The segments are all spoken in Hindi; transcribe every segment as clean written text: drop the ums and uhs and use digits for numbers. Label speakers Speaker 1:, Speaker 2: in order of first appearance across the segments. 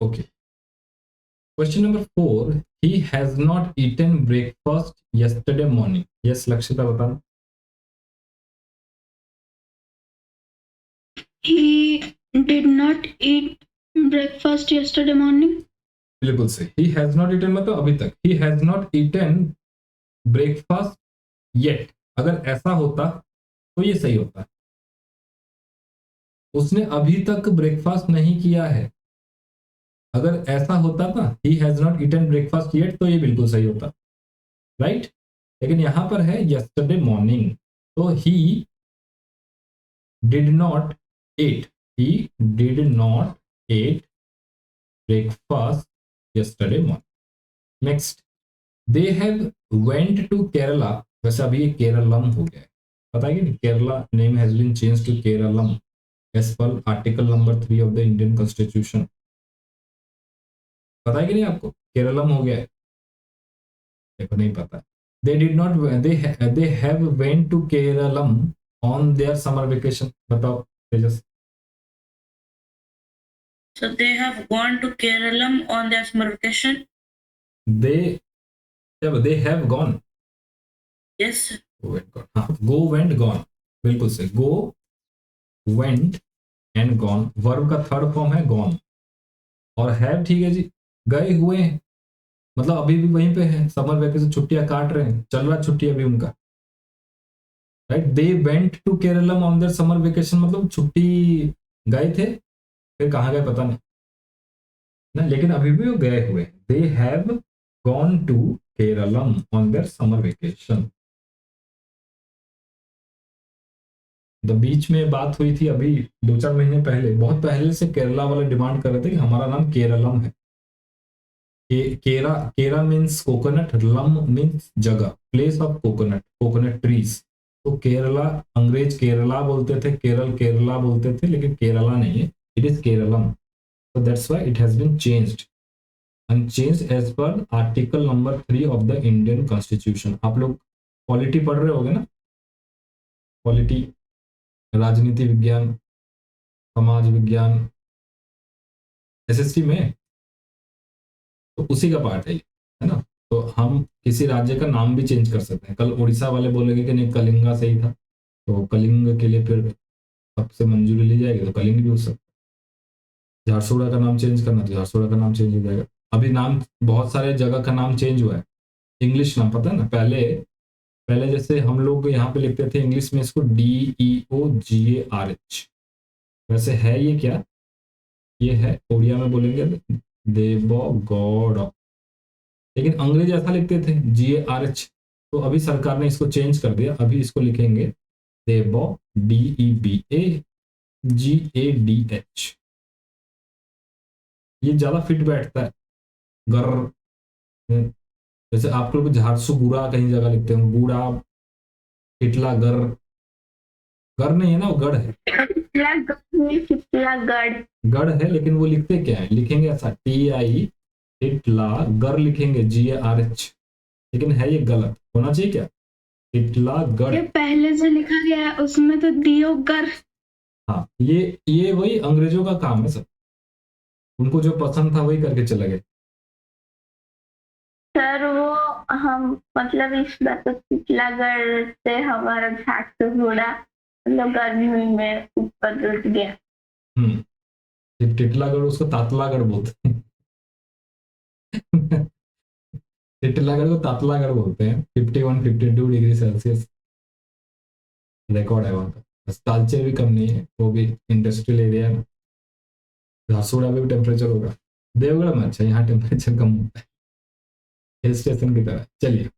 Speaker 1: Okay, question number 4, he has not eaten breakfast yesterday morning. Yes Lakshita बताना।
Speaker 2: He did not eat breakfast yesterday morning.
Speaker 1: बिल्कुल सही। ही हैज नॉट ईटन मतलब अभी तक। He has not eaten breakfast yet, अगर ऐसा होता तो ये सही होता। उसने अभी तक ब्रेकफास्ट नहीं किया है, अगर ऐसा होता ना, he has not eaten breakfast yet, तो ये बिल्कुल सही होता, राइट। लेकिन यहां पर है यस्टरडे मॉर्निंग, तो he did not ate, he did not ate breakfast yesterday morning. Next, they have went to Kerala. वैसे अभी ये केरलम हो गया है, पता है कि नहीं, Kerala name has been change to Keralam as per article number 3 of the Indian constitution. पता है कि नहीं आपको, केरलम हो गया है। देखो नहीं पता। They did not, they have went to Keralam on their summer vacation. बताओ Tejas.
Speaker 3: So they have gone to Keralam on their summer vacation.
Speaker 1: दे, जब दे have gone,
Speaker 3: Yes.
Speaker 1: Go went gone, हाँ गो वेंट गॉन, बिल्कुल से go went and gone, verb का थर्ड फॉर्म है गॉन। और हैव ठीक है जी, गए हुए हैं, मतलब अभी भी वहीं पे है, समर वेकेशन छुट्टियां काट रहे हैं, चल रहा छुट्टी अभी उनका, right. They went to Keralam on their summer vacation, मतलब छुट्टी गए थे, फिर कहाँ गए पता नहीं ना, लेकिन अभी भी वो गए हुए। They have gone to Keralam on their summer vacation. तो बीच में बात हुई थी अभी 2-4 महीने पहले, बहुत पहले से केरला वाले डिमांड कर रहे थे कि हमारा नाम केरलम है। केरा, केरा मीन्स कोकोनट, लम मीन्स जगह, place of coconut, coconut trees. तो केरला, अंग्रेज केरला बोलते थे, केरल केरला बोलते थे, लेकिन केरला नहीं है, it is Keralam. So that's why it has been changed and changed as per article number 3 of the Indian Constitution। आप लोग पॉलिटी पढ़ रहे होगे ना, पॉलिटी, राजनीति विज्ञान, समाज विज्ञान, एसएसटी में, तो उसी का पार्ट है ये, है ना। तो हम किसी राज्य का नाम भी चेंज कर सकते हैं। कल उड़ीसा वाले बोलेंगे कि नहीं कलिंगा सही था, तो कलिंग के लिए फिर सबसे मंजूरी ली जाएगी, तो कलिंग भी हो सकता है। झारसुगुड़ा का नाम चेंज करना तो झारसुगुड़ा का नाम चेंज हो जाएगा। अभी नाम बहुत सारे जगह का नाम चेंज हुआ है, इंग्लिश नाम, पता है ना। पहले पहले जैसे हम लोग यहाँ पे लिखते थे इंग्लिश में इसको DEOGARH, वैसे है ये क्या, ये है उड़िया में बोलेंगे देवगौड़, लेकिन अंग्रेज ऐसा लिखते थे GARH। तो अभी सरकार ने इसको चेंज कर दिया, अभी इसको लिखेंगे देबो, DEBAGADH। ये ज्यादा फिट बैठता है, गर, जैसे आप लोग झारसुगुड़ा कहीं जगह लिखते हैं, गुड़ा, इटला गर, गर नहीं है ना, वो गढ़ है, गढ़ है, लेकिन वो लिखते क्या है, लिखेंगे ऐसा TI, इटला गर लिखेंगे GARH, लेकिन है ये गलत, होना चाहिए क्या, इटला गढ़।
Speaker 2: ये पहले से लिखा गया है उसमें तो दियो गर।
Speaker 1: हाँ, ये वही अंग्रेजों का काम है सब, उनको जो पसंद था वही करके चले गए।
Speaker 2: सर वो हम मतलब इस बात तो पिछलागढ़ से हमारा झारसुगुड़ा मतलब गर्मी में ऊपर उठ गया।
Speaker 1: टिटलागढ़ उसको तातलागढ़ बोलते हैं। टिटलागढ़ को तातलागढ़ बोलते हैं। 51-52 डिग्री सेल्सियस रिकॉर्ड है वहां का। बस तालचेर भी कम नहीं है, वो भी इंडस्ट्रियल एरिया है। झारसुगुड़ा में भी टेम्परेचर होगा, देवगढ़ में अच्छा यहाँ टेम्परेचर कम होता है, हिल स्टेशन की तरह। चलिए,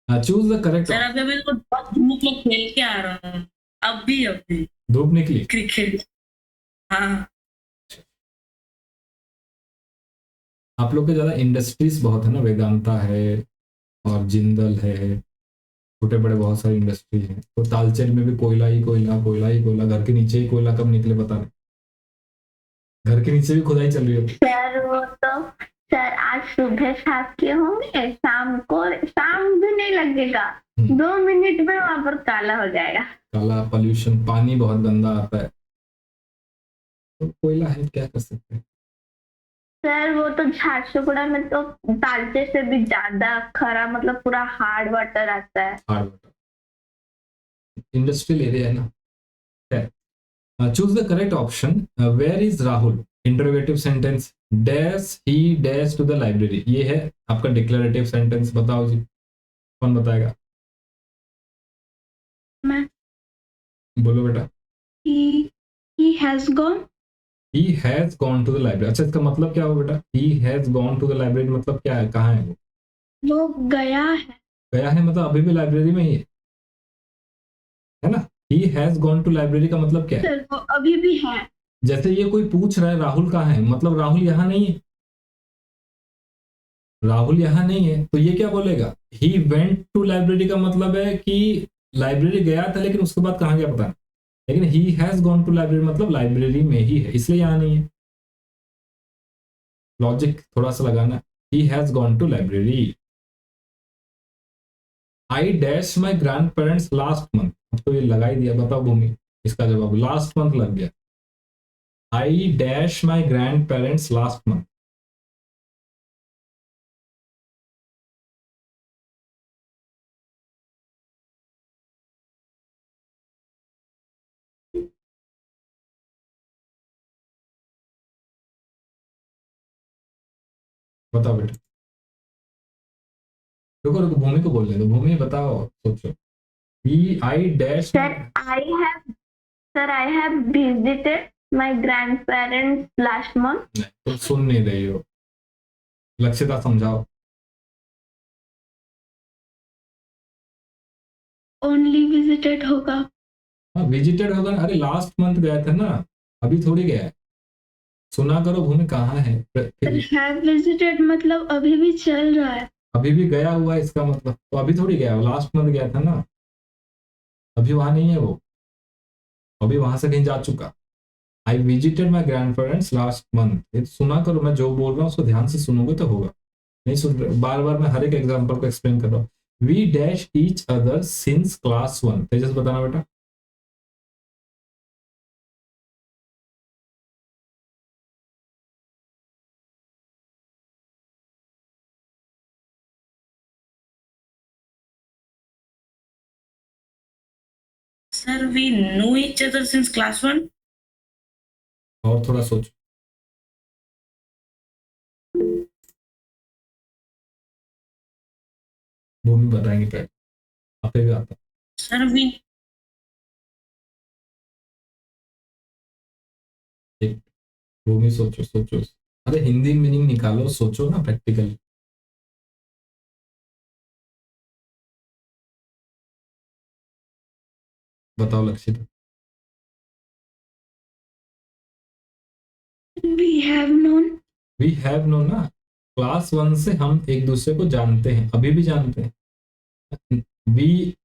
Speaker 1: चूज द करेक्ट।
Speaker 3: सर अभी मैं तो बहुत धूप में खेल के आ रहा हूँ, अभी
Speaker 1: धूप निकली
Speaker 3: क्रिकेट। हाँ
Speaker 1: आप लोग के ज्यादा इंडस्ट्रीज बहुत है ना, वेदांता है और जिंदल है, छोटे बड़े बहुत सारी इंडस्ट्री है। तो तालचेर में भी कोयला ही कोयला, कोयला ही कोयला, घर के नीचे ही कोयला कब निकले पता नहीं, घर के नीचे भी खुदाई चल रही है।
Speaker 2: सर वो तो सर आज सुबह साफ किए होंगे, शाम को शाम भी नहीं लगेगा, 2 मिनट में वहां पर काला हो जाएगा।
Speaker 1: काला पॉल्यूशन, पानी बहुत गंदा आता है, तो कोयला है, क्या कर सकते हैं।
Speaker 2: सर वो तो झारसुगुड़ा में तो दालचे से भी ज्यादा खरा, मतलब पूरा हार्ड वाटर आता है।
Speaker 1: हार्ड वाटर, इंडस्ट्रियल एरिया है ना। Choose the correct option. Where is Rahul, interrogative sentence, dash he dash to the library, ये है आपका डिक्लेरेटिव सेंटेंस। बताओ जी, कौन बताएगा?
Speaker 2: मैं
Speaker 1: बोलो बेटा।
Speaker 2: he has gone,
Speaker 1: he has gone to the library। अच्छा, इसका मतलब क्या हो बेटा? he has gone to the library मतलब क्या है, कहाँ है वो
Speaker 2: गया है।
Speaker 1: गया है मतलब अभी भी लाइब्रेरी में ही है ना। he has gone to library का मतलब क्या है?
Speaker 2: सर वो अभी भी है।
Speaker 1: जैसे ये कोई पूछ रहा है राहुल कहाँ है, मतलब राहुल यहाँ नहीं है, राहुल यहाँ नहीं है, तो ये क्या बोलेगा? he went to library का मतलब है कि लाइब्रेरी गया था लेकिन उसके बाद कहाँ गया पता नहीं, लेकिन he has gone to library मतलब लाइब्रेरी में ही है, इसलिए यहाँ नहीं है। लॉजिक थोड़ा सा लगाना। he has gone to library। I dash my grandparents last month, अब तो ये लगा ही दिया, बताओ भूमि इसका जवाब। लास्ट मंथ लग गया। I dash my grandparents last month। बताओ बेटा। रुको रुको, भूमि को बोलने दो। भूमि बताओ, सोचो। I dash
Speaker 2: sir I have visited my grandparents last month।
Speaker 1: नहीं, तुम सुन नहीं रही हो, लक्ष्यता समझाओ।
Speaker 2: ओनली विजिटेड होगा।
Speaker 1: हाँ विजिटेड होगा ना, अरे लास्ट मंथ गया था ना, अभी थोड़ी गया है। सुना करो भूमि, कहाँ है फिर?
Speaker 2: हैव विजिटेड मतलब अभी भी चल रहा है।
Speaker 1: अभी भी गया हुआ है इसका मतलब, तो अभी थोड़ी गया, लास्ट मंथ गया था ना, अभी वहां नहीं है वो, अभी वहां से कहीं जा चुका। I visited my grand parents last month. सुना करो, मैं जो बोल रहा हूँ उसको ध्यान से सुनोगे तो होगा। नहीं सुन रहे, बार बार मैं हर एक एग्जाम्पल को एक्सप्लेन कर रहा हूँ। We dash each other since class 1। Tejas बताना बेटा।
Speaker 3: Sir, we know each other since class 1.
Speaker 1: और थोड़ा सोचो। भूमि बताएंगे पहले, आपे भी आता।
Speaker 3: Sir, we
Speaker 1: ठीक, भूमि सोचो सोचो। अरे हिंदी मीनिंग निकालो, सोचो ना प्रैक्टिकली। बताओ लक्षित।
Speaker 2: We have known।
Speaker 1: We have know ना, क्लास 1 से हम एक दूसरे को जानते हैं, अभी भी जानते हैं। वी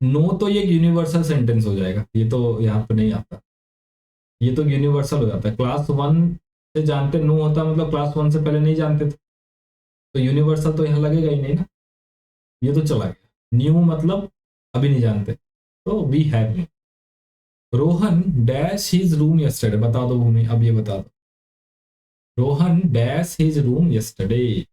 Speaker 1: नो तो ये यूनिवर्सल सेंटेंस हो जाएगा, ये तो यहाँ पे नहीं आता, ये तो यूनिवर्सल हो जाता है। क्लास 1 से जानते, नो होता मतलब क्लास 1 से पहले नहीं जानते थे, तो यूनिवर्सल तो यहाँ लगेगा ही नहीं ना, ये तो चला गया। न्यू मतलब अभी नहीं जानते, तो we have no. Rohan dash his room yesterday, बता दो भूमि, अब ये बता दो। Rohan dash his room yesterday.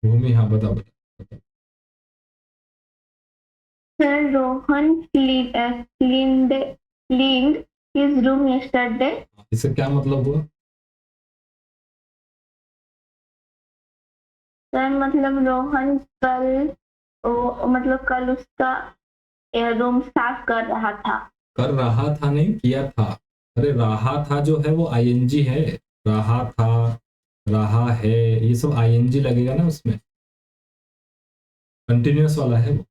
Speaker 1: Bhumi हाँ बताओ बताओ।
Speaker 2: Sir Rohan cleaned his room yesterday।
Speaker 1: इसका क्या मतलब हुआ?
Speaker 2: सर मतलब रोहन कल उसका रूम साफ कर रहा था।
Speaker 1: कर रहा था नहीं, किया था। अरे रहा था जो है वो आईएनजी है, रहा था, रहा है, ये सब आईएनजी लगेगा ना उसमें, कंटिन्यूअस वाला है वो।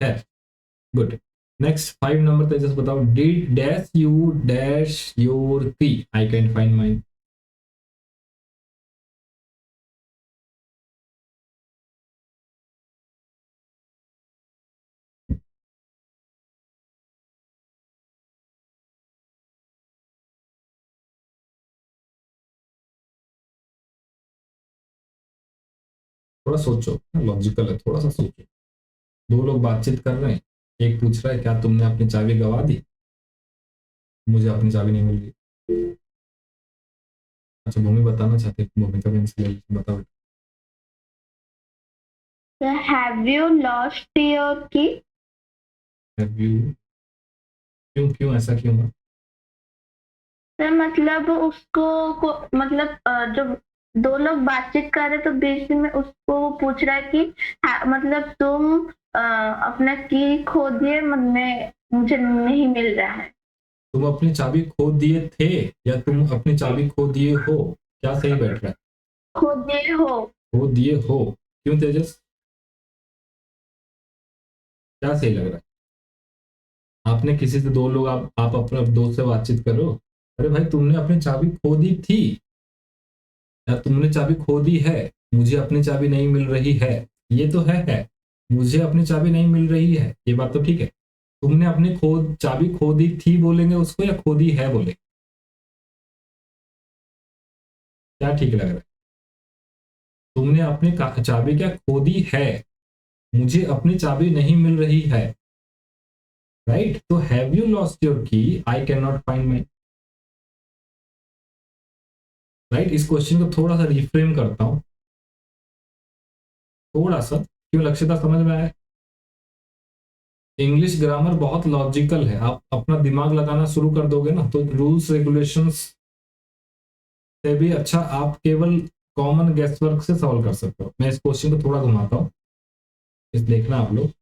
Speaker 1: है गुड। नेक्स्ट 5 नंबर तेजस बताओ। Did dash you dash your की, आई कैन फाइंड माइन। थोड़ा सोचो, लॉजिकल है, थोड़ा सा सोचो। दो लोग बातचीत कर रहे हैं, एक पूछ रहा है क्या तुमने अपनी चाबी गवा दी, मुझे अपनी चाबी नहीं मिल रही। अच्छा भूमि बताना चाहते हैं, भूमि का भी आंसर ले लीजिए, बताओ।
Speaker 2: So have you lost your key?
Speaker 1: Have you- क्यों क्यों ऐसा क्यों हुआ?
Speaker 2: सर मतलब उसको मतलब जब दो लोग बातचीत कर रहे तो बीच में उसको वो पूछ रहा है कि मतलब तुम अपना की खो दिए, मुझे नहीं मिल रहा है।
Speaker 1: तुम अपनी चाबी खो दिए थे या तुम अपनी चाबी खो दिए हो, क्या सही बैठ रहा है?
Speaker 2: खो दिए हो।
Speaker 1: खो दिए हो, क्यों तेजस, क्या सही लग रहा है? आपने किसी से, दो लोग, आप अपने दोस्त से बातचीत कर रहे हो, अरे भाई तुमने अपनी चाबी खो दी थी या तुमने चाबी खो दी है, मुझे अपनी चाबी नहीं मिल रही है, ये तो है। मुझे अपनी चाबी नहीं मिल रही है ये बात तो ठीक है। तुमने अपनी चाबी खो दी थी बोलेंगे उसको या खो दी है बोले, क्या ठीक लग रहा है? तुमने अपनी चाबी क्या खो दी है, मुझे अपनी चाबी नहीं मिल रही है, राइट? तो हैव यू लॉस्ट योर की, I can not find my, right? इस क्वेश्चन को थोड़ा सा रिफ्रेम करता हूं, थोड़ा सा, क्यों लक्ष्यता समझ में आया? इंग्लिश ग्रामर बहुत लॉजिकल है, आप अपना दिमाग लगाना शुरू कर दोगे ना तो रूल्स रेगुलेशंस से भी अच्छा आप केवल कॉमन गेस वर्क से सॉल्व कर सकते हो। मैं इस क्वेश्चन को थोड़ा घुमाता हूँ, इस देखना आप लोग।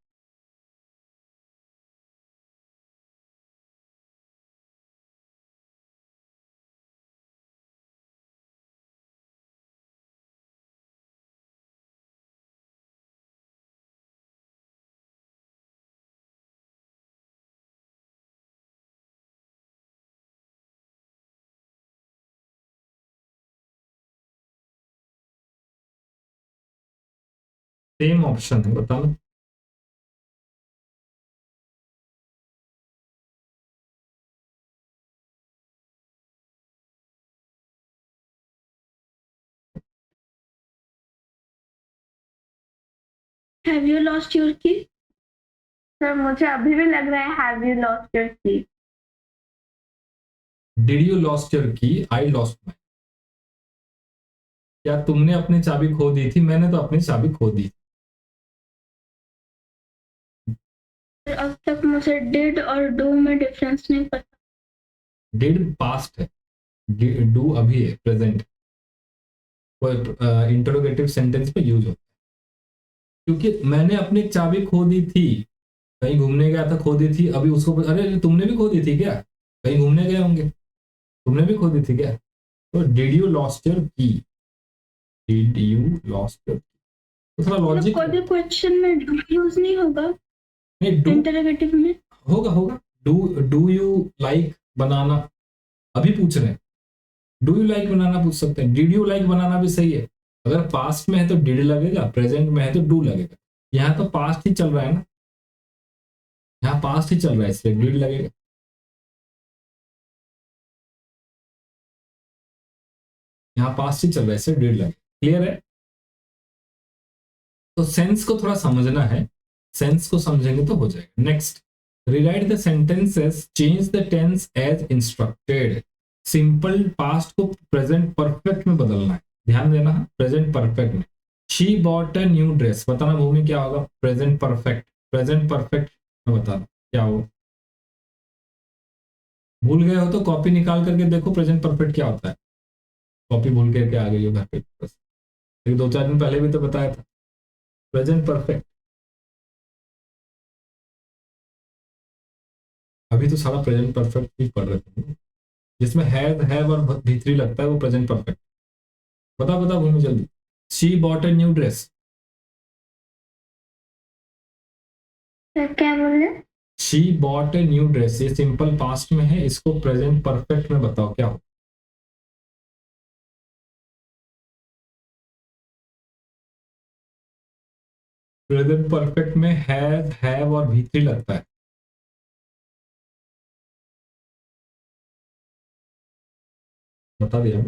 Speaker 1: सेम ऑप्शन है, बताना।
Speaker 2: हैव यू लॉस्ट योर की? सर मुझे अभी भी लग रहा है हैव यू लॉस्ट योर की।
Speaker 1: डिड यू लॉस्ट योर की, आई लॉस्ट माई। क्या तुमने अपनी चाबी खो दी थी, मैंने तो अपनी चाबी खो दी।
Speaker 2: अब तक मुझे डिड और डू में डिफरेंस नहीं पता।
Speaker 1: डिड पास्ट है, डू अभी है, प्रेजेंट। कोई इंटरोगेटिव सेंटेंस पे यूज होता है, क्योंकि मैंने अपनी चाबी खो दी थी, कहीं घूमने गया था खो दी थी, अभी उसको अरे तुमने भी खो दी थी क्या, कहीं घूमने गए होंगे, तुमने भी खो दी थी क्या? तो डिड यू लॉस्ट योर की, डिड यू लॉस्ट योर, तो थोड़ा लॉजिक।
Speaker 2: कोई भी क्वेश्चन में डू यूज नहीं होगा
Speaker 1: नहीं, डू
Speaker 2: इंटरोगेटिव में?
Speaker 1: होगा होगा। डू यू लाइक बनाना, अभी पूछ रहे हैं, डू यू लाइक बनाना पूछ सकते हैं, डिड यू लाइक बनाना भी सही है। अगर पास्ट में है तो डिड लगेगा, प्रेजेंट में है तो डू लगेगा। यहाँ तो पास्ट ही चल रहा है ना, यहाँ पास्ट ही चल रहा है इसलिए डिड लगेगा। यहाँ पास्ट ही चल रहा है इसलिए डिड लगेगा। क्लियर है? तो सेंस को थोड़ा समझना है, सेंस को समझेंगे तो हो जाएगा। Next, rewrite the sentences, change the tense as instructed। Simple past को प्रेजेंट परफेक्ट में बदलना है, ध्यान देना है, प्रेजेंट परफेक्ट में। She bought a new dress, बताना भूमि क्या होगा प्रेजेंट परफेक्ट, प्रेजेंट परफेक्ट में बताना क्या होगा। भूल गए हो तो कॉपी निकाल करके देखो प्रेजेंट परफेक्ट क्या होता है। कॉपी भूल करके आ गई हो घर पे, बस एक दो चार दिन पहले भी तो बताया था प्रेजेंट परफेक्ट। अभी तो सारा प्रेजेंट परफेक्ट ही पढ़ रहे थे, जिसमें हैव और भीतरी लगता है वो प्रेजेंट परफेक्ट। बता बता भूमि जल्दी। She bought a new dress,
Speaker 2: क्या बोले?
Speaker 1: She bought a new dress, ये सिंपल पास्ट में है, इसको प्रेजेंट परफेक्ट में बताओ क्या हो। प्रेजेंट परफेक्ट में हैव और भीतरी लगता है। बता दिया।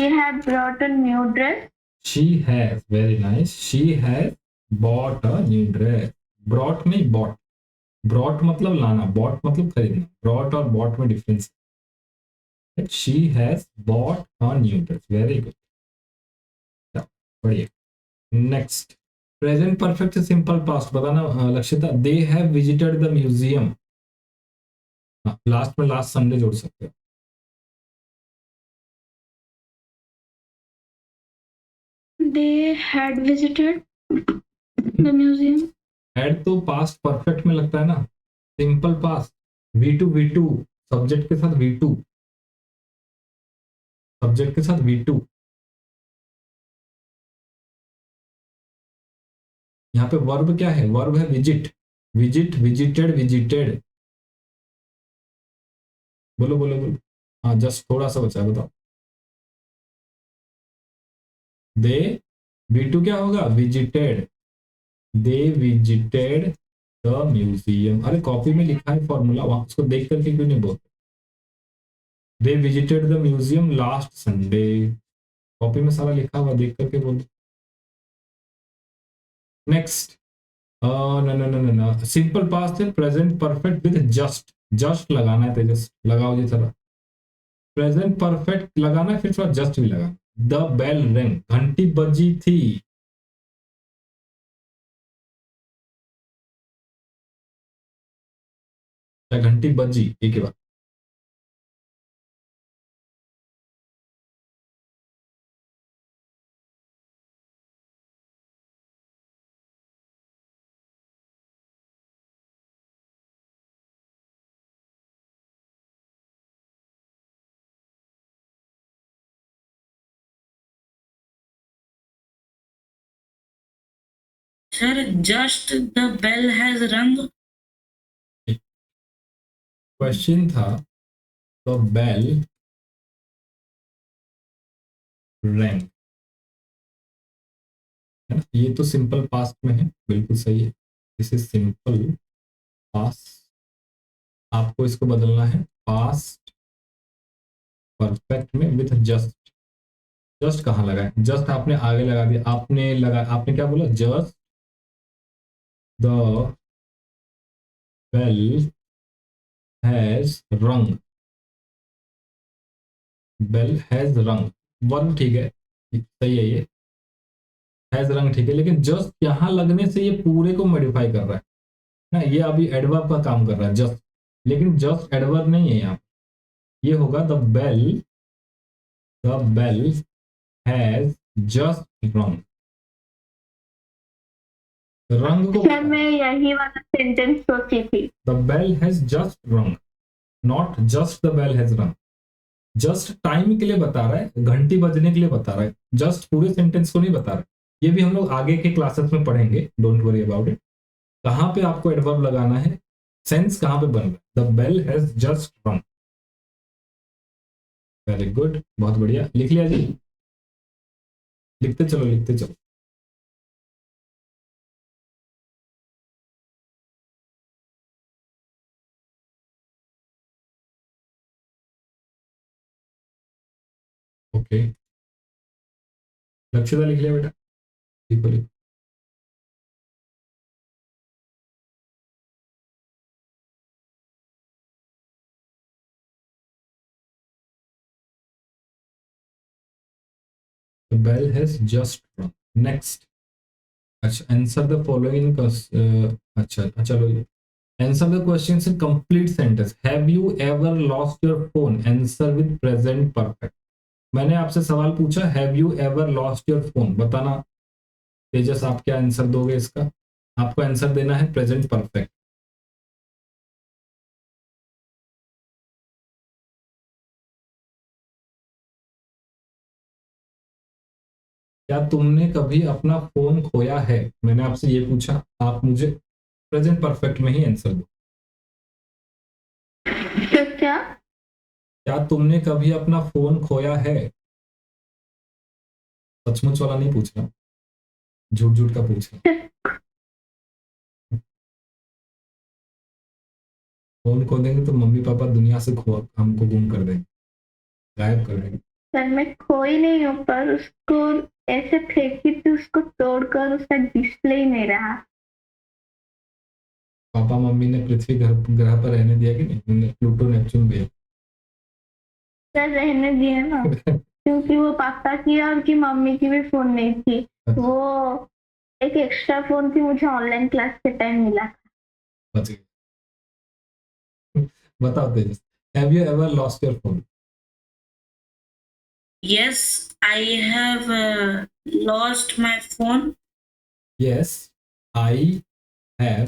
Speaker 2: had brought a new dress.
Speaker 1: she has, very nice, she has bought a new dress. brought नहीं bought. brought मतलब लाना, bought मतलब खरीदना. brought और bought में difference. she has bought a new dress. very good. बढ़िया. नेक्स्ट, प्रेजेंट परफेक्ट से सिंपल पास्ट बताना Lakshita. They have visited the museum. Last में लास्ट संडे जोड़ सकते हो.
Speaker 2: They had visited the museum.
Speaker 1: Had तो पास्ट परफेक्ट में लगता है ना. Simple past. V2 सब्जेक्ट के साथ V2, सब्जेक्ट के साथ V2. यहाँ पे वर्ब क्या है? वर्ब है विजिट. Visit, visited, visited. बोलो बोलो बोलो. हाँ, जस्ट थोड़ा सा बचा है, बताओ. दे, V2 क्या होगा? Visited. They visited the museum. अरे कॉपी में लिखा है फॉर्मूला, वहां उसको देख करके क्यों नहीं बोलते? They visited the museum last Sunday. Copy में सारा लिखा हुआ, देख करके बोल. नेक्स्ट, no, सिंपल पास्ट है present perfect with just. Just लगाना है तेजस, लगाओ जी थोड़ा. प्रेजेंट परफेक्ट लगाना है, फिर थोड़ा जस्ट भी लगाना. द बेल रिंग, घंटी बजी थी. क्या घंटी बजी? एक ही बात.
Speaker 3: Sir, just the bell has rung.
Speaker 1: Question था द बेल रैंग, है ना. ये तो सिंपल पास्ट में है, बिल्कुल सही है. This is simple past. आपको इसको बदलना है पास्ट परफेक्ट में विथ जस्ट. जस्ट कहाँ लगा है? जस्ट आपने आगे लगा दिया. आपने क्या बोला? जस्ट द बेल हैज रंग. बेल हैज रंग, वर्ब ठीक है, सही है. ये हैज रंग ठीक है, लेकिन जस्ट यहाँ लगने से ये पूरे को मॉडिफाई कर रहा है ना. ये अभी एडवर्ब का काम कर रहा है जस्ट, लेकिन जस्ट एडवर्ब नहीं है यहाँ. ये होगा द बेल हैज जस्ट रंग. रंग को
Speaker 2: सर मैं यही वाला सेंटेंस सोची थी.
Speaker 1: The bell has just rung, not just the bell has rung. Just time के लिए बता रहा है, घंटी बजने के लिए बता रहा है. जस्ट पूरे सेंटेंस को नहीं बता रहा है. ये भी हम लोग आगे के क्लासेस में पढ़ेंगे, डोंट वरी अबाउट इट. कहाँ पे आपको एडवर्ब लगाना है, सेंस कहाँ पे बन रहा है. द बेल हैज जस्ट रंग. वेरी गुड, बहुत बढ़िया. लिख लिया जी? लिखते चलो, लिखते चलो. ओके, लक्ष्यता लिख लिया बेटा? लिखो लिखो. The bell has just rung. Next. अच्छा, answer the following. अच्छा चलो. Answer the questions in complete sentence. Have you ever lost your phone? Answer with present perfect. मैंने आपसे सवाल पूछा, Have you ever lost your phone? बताना तेजस, आप क्या आंसर दोगे इसका? आपको आंसर देना है प्रेजेंट परफेक्ट. क्या तुमने कभी अपना फोन खोया है? मैंने आपसे ये पूछा, आप मुझे प्रेजेंट परफेक्ट में ही आंसर दो.
Speaker 2: तो क्या?
Speaker 1: क्या तुमने कभी अपना फोन खोया है? सचमुच वाला नहीं पूछ रहा, झूठ झूठ का पूछ रहा. फोन खो देंगे तो मम्मी पापा दुनिया से हमको गुम कर देंगे, गायब कर देंगे.
Speaker 2: सर मैं खोई नहीं हूँ, पर उसको ऐसे फेंकी थी, उसको तोड़कर उसका डिस्प्ले ही नहीं रहा।
Speaker 1: पापा मम्मी ने पृथ्वी ग्रह पर रहने दिया कि नहीं, उन्होंने प्लूटो नेपच्यून भेज
Speaker 2: सर रहने दिए ना, क्योंकि वो पापा की और की मम्मी की भी फोन नहीं थी। वो एक एक्स्ट्रा फोन थी, मुझे ऑनलाइन क्लास के टाइम मिला था।
Speaker 1: बच गए। बताओ Tejas, have you ever lost your phone?
Speaker 3: Yes, I have lost my phone.
Speaker 1: Yes, I have.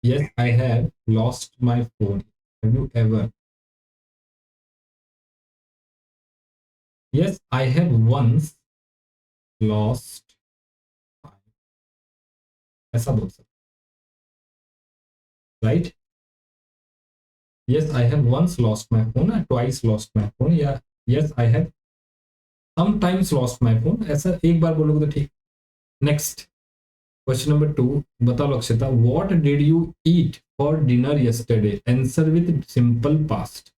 Speaker 1: Yes, I have lost my phone. Have you ever? Yes, I have once lost. ऐसा बोल सकते, right? Yes, I have once lost my phone. Twice lost my phone. या yes, I have sometimes lost my phone. ऐसा एक बार बोलोगे तो ठीक. Next, question number 2. बताओ Lakshita, what did you eat for dinner yesterday? Answer with simple past.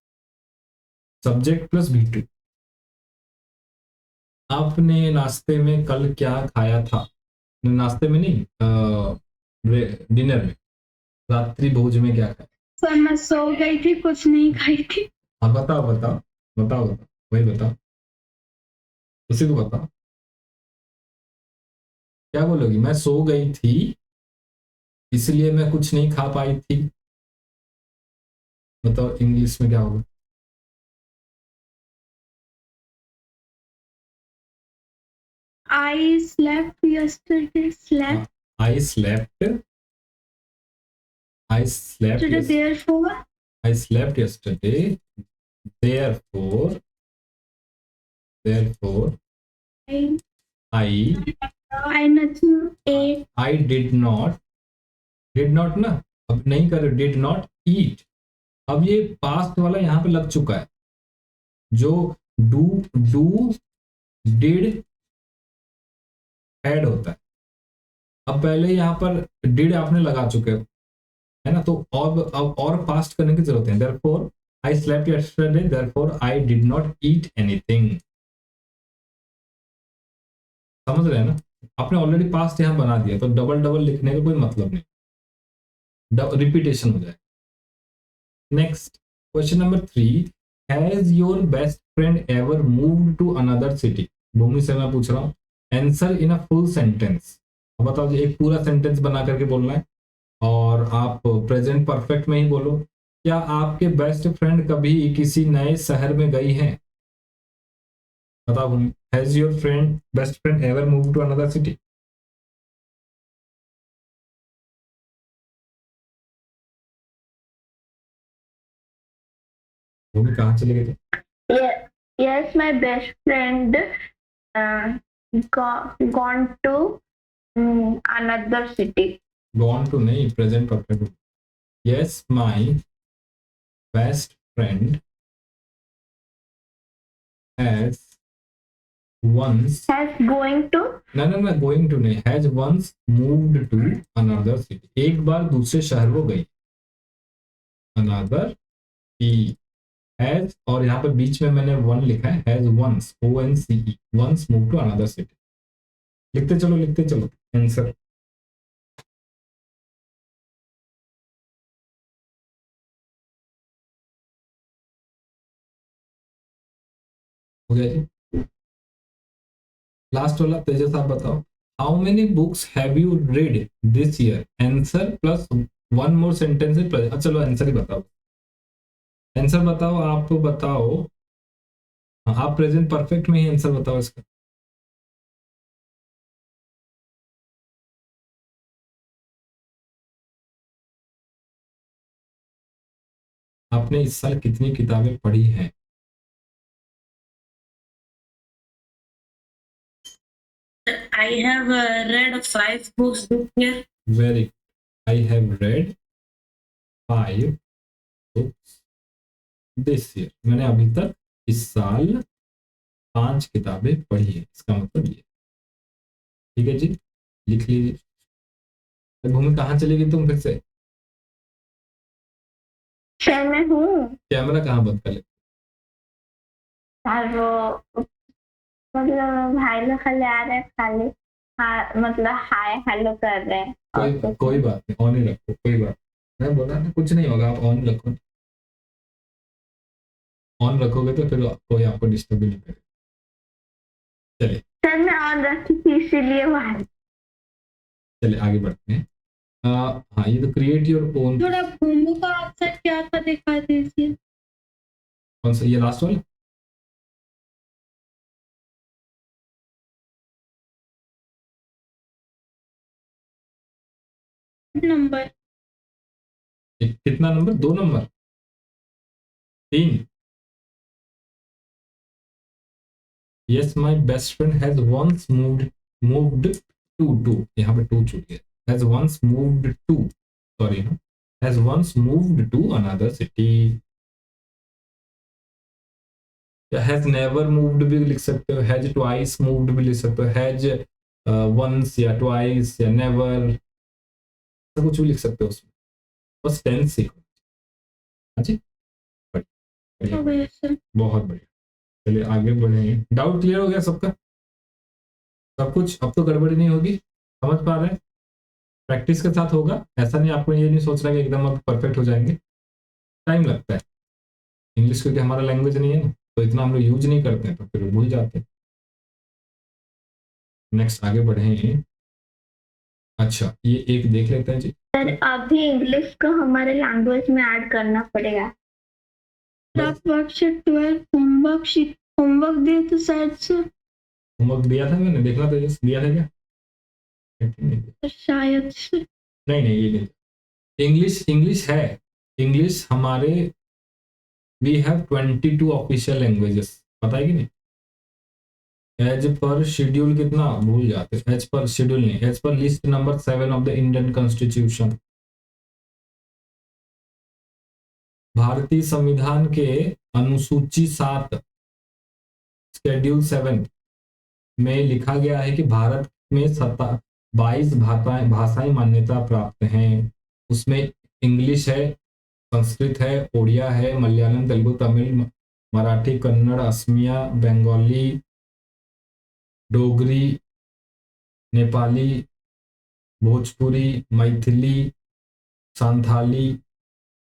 Speaker 1: Subject plus V2. आपने नाश्ते में कल क्या खाया था? नाश्ते में नहीं, डिनर में, रात्रि भोज में क्या खाया?
Speaker 2: सर मैं सो गई थी, कुछ नहीं खाई थी।
Speaker 1: हाँ बताओ बताओ बताओ बताओ, वही बताओ, उसी को बताओ। क्या बोलोगी? मैं सो गई थी इसलिए मैं कुछ नहीं खा पाई थी। बताओ इंग्लिश में क्या होगा?
Speaker 2: I slept yesterday. Slept
Speaker 1: I slept. I slept.
Speaker 2: therefore
Speaker 1: I slept yesterday. Therefore. I
Speaker 2: nothing ate.
Speaker 1: I did not. Did not ना, अब नहीं कर, did not eat। अब ये पास्ट वाला यहाँ पे लग चुका है, जो डू डिड ऐड होता है। अब पहले यहाँ पर डिड आपने लगा चुके हो, है ना, तो अब और फास्ट करने की जरूरत है। Therefore I slept yesterday, therefore I did not eat anything. समझ रहे हैं ना? आपने ऑलरेडी पास्ट यहाँ बना दिया, तो डबल डबल लिखने का कोई मतलब नहीं, रिपीटेशन हो जाए। Next, question number 3, has your best friend ever moved to another city? Bhumi से मैं पूछ रहा हूँ, answer in a full sentence. अब बताओ जी, एक पूरा सेंटेंस बना करके बोलना है और आप प्रेजेंट परफेक्ट में ही बोलो। क्या आपके बेस्ट फ्रेंड कभी किसी नए शहर में गई हैं? बताओ Bhumi, has your friend best friend ever move to another city? Bhumi कहाँ चले गए थे?
Speaker 2: Yes, my best friend gone to another city.
Speaker 1: Gone to नहीं, present perfect. Yes my best friend has once
Speaker 2: Has going to
Speaker 1: ना गोइंग टू नहीं, has once moved to another city, एक बार दूसरे शहर वो गई। अनदर ही हैज, और यहाँ पर बीच में मैंने वन लिखा है, has once, ONCE, once move to another city. लिखते चलो आंसर। हो गया जी। लास्ट वाला तेजस आप बताओ, how many books have you read this year? Answer plus one more sentence. चलो आंसर ही बताओ, आंसर बताओ, आप बताओ। हाँ, आप प्रेजेंट परफेक्ट में ही आंसर बताओ इसका। आपने इस साल कितनी किताबें पढ़ी हैं?
Speaker 3: I have read 5 books this year.
Speaker 1: Very, I have read 5 books this year. मैंने अभी तक इस साल 5 किताबें पढ़ी है, इसका मतलब ये। ठीक है जी, लिख लीजिए। भूमि कहाँ चली गई तुम फिर से?
Speaker 2: सर मैं हूँ।
Speaker 1: कैमरा कहाँ बंद कर ले?
Speaker 2: और वो मतलब भाई लोग खाली आ रहे हैं, खाली हाँ मतलब हाय हेलो कर रहे हैं और कुछ
Speaker 1: कोई
Speaker 2: नहीं।
Speaker 1: बात नहीं, ऑन ही रखो, कोई बात नहीं। मैं बोला ना कुछ नहीं होगा, आप ऑन रखो। ऑन रखोगे तो फिर कोई आपको डिस्टर्ब भी नहीं करेगा। चलिए
Speaker 2: सर मैं ऑन रखी थी इसीलिए वो आ-
Speaker 1: चलिए आगे बढ़ते हैं। हाँ, ये तो क्रिएट योर ओन।
Speaker 3: थोड़ा भूमू का आंसर क्या था दिखा दीजिए।
Speaker 1: कौन सा, ये लास्ट वाला?
Speaker 3: नंबर
Speaker 1: कितना number? 2 number? 3? Yes my best friend has once moved to यहाँ पे 2 छूट गया। Has once moved to, sorry ना, has once moved to another city. या हैज नेवर मूव्ड भी लिख सकते हो, हैज ट्वाइस मूव्ड भी लिख सकते हो, हैज वंस या ट्वाइस या नेवर, कुछ भी लिख सकते हो उसमें, बस टेंस सीखो। हाँ जी, बढ़िया,
Speaker 3: हो गया सर।
Speaker 1: बहुत बढ़िया। चलिए आगे बढ़ेंगे। डाउट क्लियर हो गया सबका? सब कुछ, अब तो गड़बड़ी नहीं होगी, समझ पा रहे हैं? प्रैक्टिस के साथ होगा, ऐसा नहीं, आपको ये नहीं सोचना कि एकदम अब परफेक्ट हो जाएंगे, टाइम लगता है। इंग्लिश क्योंकि हमारा लैंग्वेज नहीं है ना, तो इतना हम लोग यूज नहीं करते हैं, तो फिर भूल जाते हैं। नेक्स्ट आगे बढ़ेंगे। अच्छा, ये एक देख लेते हैं जी।
Speaker 2: सर अभी इंग्लिश को हमारे लैंग्वेज में ऐड करना पड़ेगा।
Speaker 3: आप वर्कशीट 12 होमवर्क दिए थे शायद से,
Speaker 1: होमवर्क दिया था मैंने, देखना था, दिया था क्या?
Speaker 3: शायद से।
Speaker 1: नहीं नहीं, ये नहीं। इंग्लिश, इंग्लिश है, इंग्लिश हमारे, वी हैव 22 ऑफिशियल लैंग्वेजेस, पता है कि नहीं? एज पर शेड्यूल कितना भूल जाते, एज पर शेड्यूल नहीं, as per list number 7 of the Indian constitution, भारतीय संविधान के अनुसूची 7 शेड्यूल 7 में लिखा गया है कि भारत में 22 भाषाएं मान्यता प्राप्त हैं। उसमें इंग्लिश है, संस्कृत है, उड़िया है, मलयालम, तेलुगु, तमिल, मराठी, कन्नड़, असमिया, बंगाली, डोगरी, नेपाली, भोजपुरी, मैथिली, संथाली,